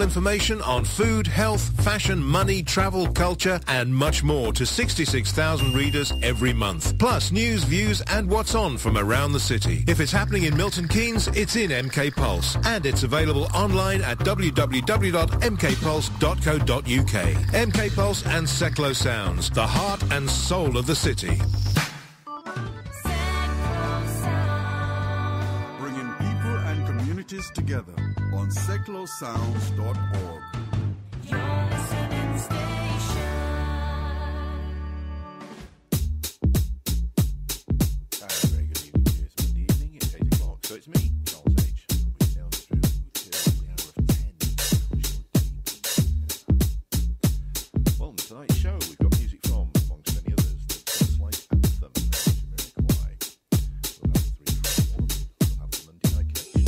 Information on food, health, fashion, money, travel, culture, and much more to 66,000 readers every month. Plus news, views, and what's on from around the city. If it's happening in Milton Keynes, it's in MK Pulse, and it's available online at www.mkpulse.co.uk. MK Pulse and Seclo Sounds, the heart and soul of the city. Bringing people and communities together on seclosounds.org. Your listening station. Very good evening, it's Monday evening, it's 8 o'clock, so it's me, Charles H. And we're now through till the hour of 10. Well, on tonight's show, we've got music from, amongst many others, the Slice Anthem, Jamiroquai. We'll have three from one of them. We'll have the Monday Night Connection.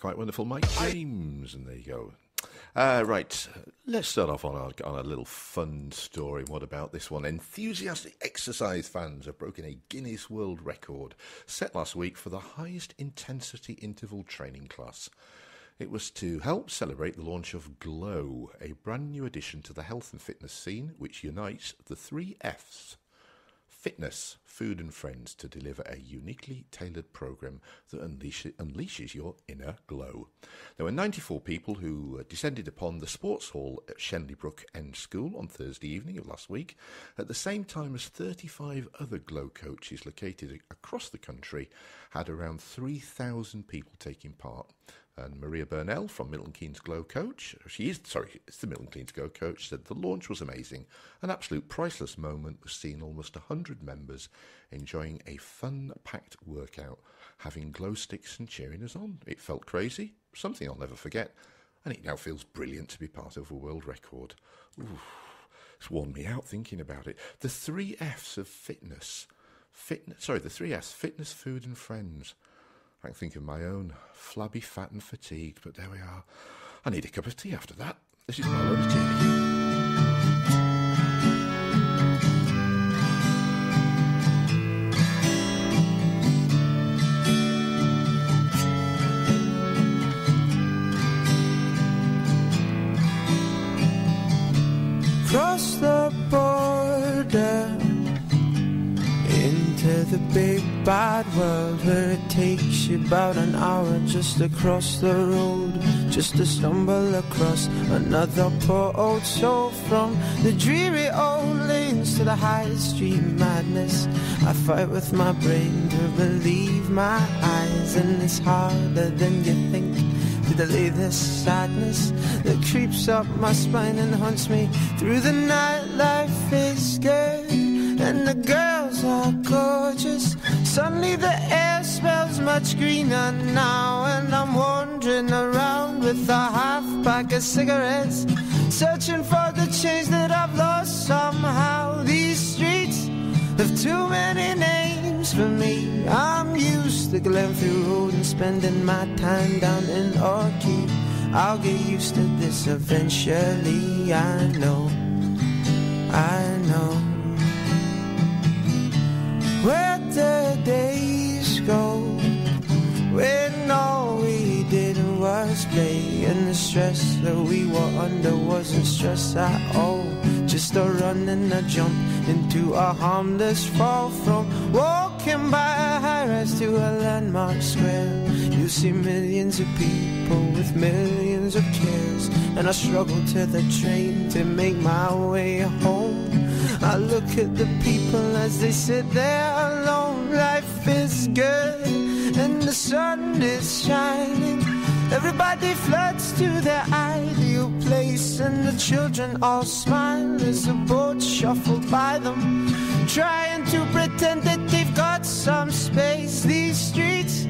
quite wonderful Mike James, and there you go. Right, let's start off on a little fun story. What about this one? Enthusiastic exercise fans have broken a Guinness World Record set last week for the highest intensity interval training class. It was to help celebrate the launch of Glow, a brand new addition to the health and fitness scene, which unites the 3 Fs. Fitness, food and friends, to deliver a uniquely tailored program that unleashes your inner glow. There were 94 people who descended upon the sports hall at Shenley Brook End School on Thursday evening of last week, at the same time as 35 other Glow coaches located across the country had around 3,000 people taking part. And Maria Burnell from Milton Keynes Glow Coach, it's the Milton Keynes Glow Coach, said the launch was amazing. An absolute priceless moment was seeing almost 100 members enjoying a fun-packed workout, having glow sticks and cheering us on. It felt crazy, something I'll never forget, and it now feels brilliant to be part of a world record. Ooh, it's worn me out thinking about it. The 3 Fs of fitness, the 3 Fs, fitness, food and friends. I can think of my own, flabby, fat and fatigued, but there we are. I need a cup of tea after that. This is my load of tea. Cross the border into the big bad world, where it takes you about an hour just to cross the road, just to stumble across another poor old soul. From the dreary old lanes to the high street madness, I fight with my brain to believe my eyes, and it's harder than you think to delay this sadness that creeps up my spine and haunts me through the night. Life is good and the girls are gorgeous. Suddenly the air smells much greener now, and I'm wandering around with a half pack of cigarettes, searching for the change that I've lost somehow. These streets have too many names for me. I'm used to Glenfield Road and spending my time down in Orchid. I'll get used to this eventually, I know. Where the days go when all we did was play, and the stress that we were under wasn't stress at all, just a run and a jump into a harmless fall. From walking by a high-rise to a landmark square, you see millions of people with millions of cares, and I struggle to the train to make my way home. I look at the people as they sit there alone. Life is good and the sun is shining. Everybody floods to their ideal place, and the children all smile as the boats shuffle by them, trying to pretend that they've got some space. These streets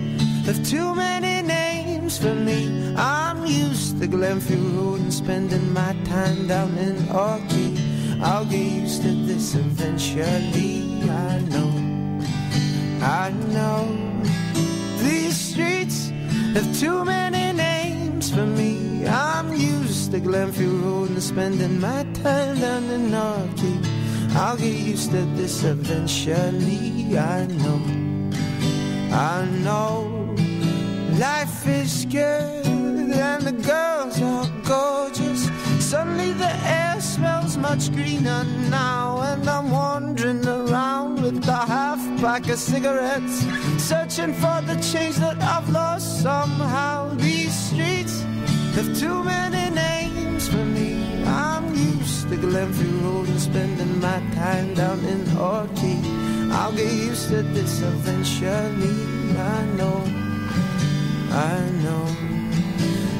have too many names for me. I'm used to Glenfield Road and spending my time down in Orchid. I'll get used to this eventually, I know. These streets have too many names for me. I'm used to Glenfield Road and spending my time down in Orchid. I'll get used to this eventually, I know. Life is good and the girls are gorgeous. Suddenly the air smells much greener now, and I'm wandering around with a half pack of cigarettes, searching for the change that I've lost somehow. These streets have too many names for me. I'm used to Glenfield Road and spending my time down in Orchid. I'll get used to this eventually, I know.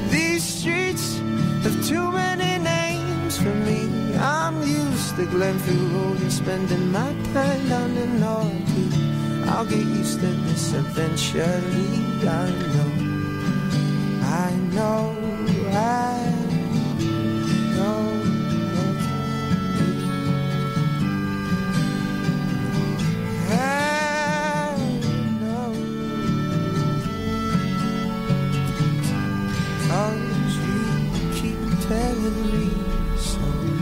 These streets have too many names for me. I'm used to Glenfield Road and spending my time down in Orchid. I'll get used to this eventually, I know. memory song.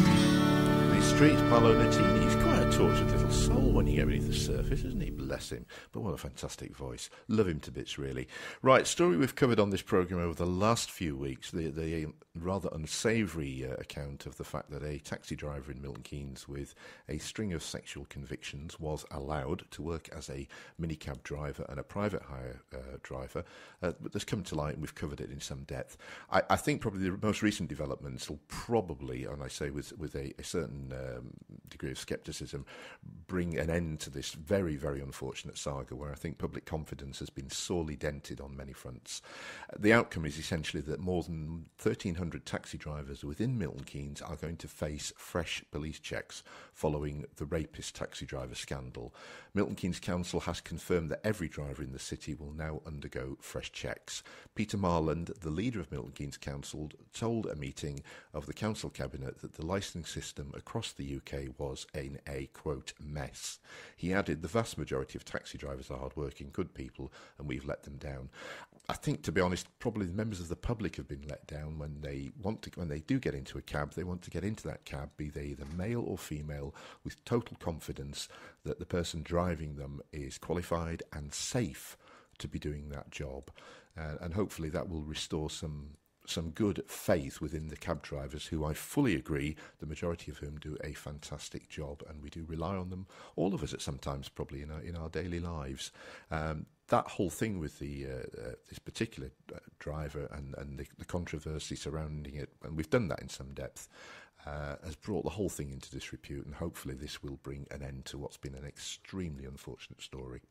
The streets Paolo Nutini. He's quite a tortured little soul when you get beneath the surface, isn't he? Bless him. But what a fantastic voice. Love him to bits, really. Right, story we've covered on this programme over the last few weeks, the rather unsavoury account of the fact that a taxi driver in Milton Keynes with a string of sexual convictions was allowed to work as a minicab driver and a private hire driver. But that's come to light and we've covered it in some depth. I think probably the most recent developments will probably, and I say with a certain degree of scepticism, bring an end to this very, very unfortunate saga where I think public confidence has been sorely dented on many fronts. The outcome is essentially that more than 1,300 taxi drivers within Milton Keynes are going to face fresh police checks following the rapist taxi driver scandal. Milton Keynes Council has confirmed that every driver in the city will now undergo fresh checks. Peter Marland, the leader of Milton Keynes Council, told a meeting of the council cabinet that the licensing system across the UK was in a, quote, mess. He added, the vast majority of taxi drivers are hard-working, good people, and we've let them down. I think, to be honest, probably the members of the public have been let down when they do get into a cab. They want to get into that cab, be they either male or female, with total confidence that the person driving them is qualified and safe to be doing that job. And hopefully that will restore some good faith within the cab drivers, who I fully agree, the majority of whom do a fantastic job, and we do rely on them, all of us at sometimes probably in our daily lives. That whole thing with this particular driver and the controversy surrounding it, and we've done that in some depth, has brought the whole thing into disrepute, and hopefully this will bring an end to what's been an extremely unfortunate story.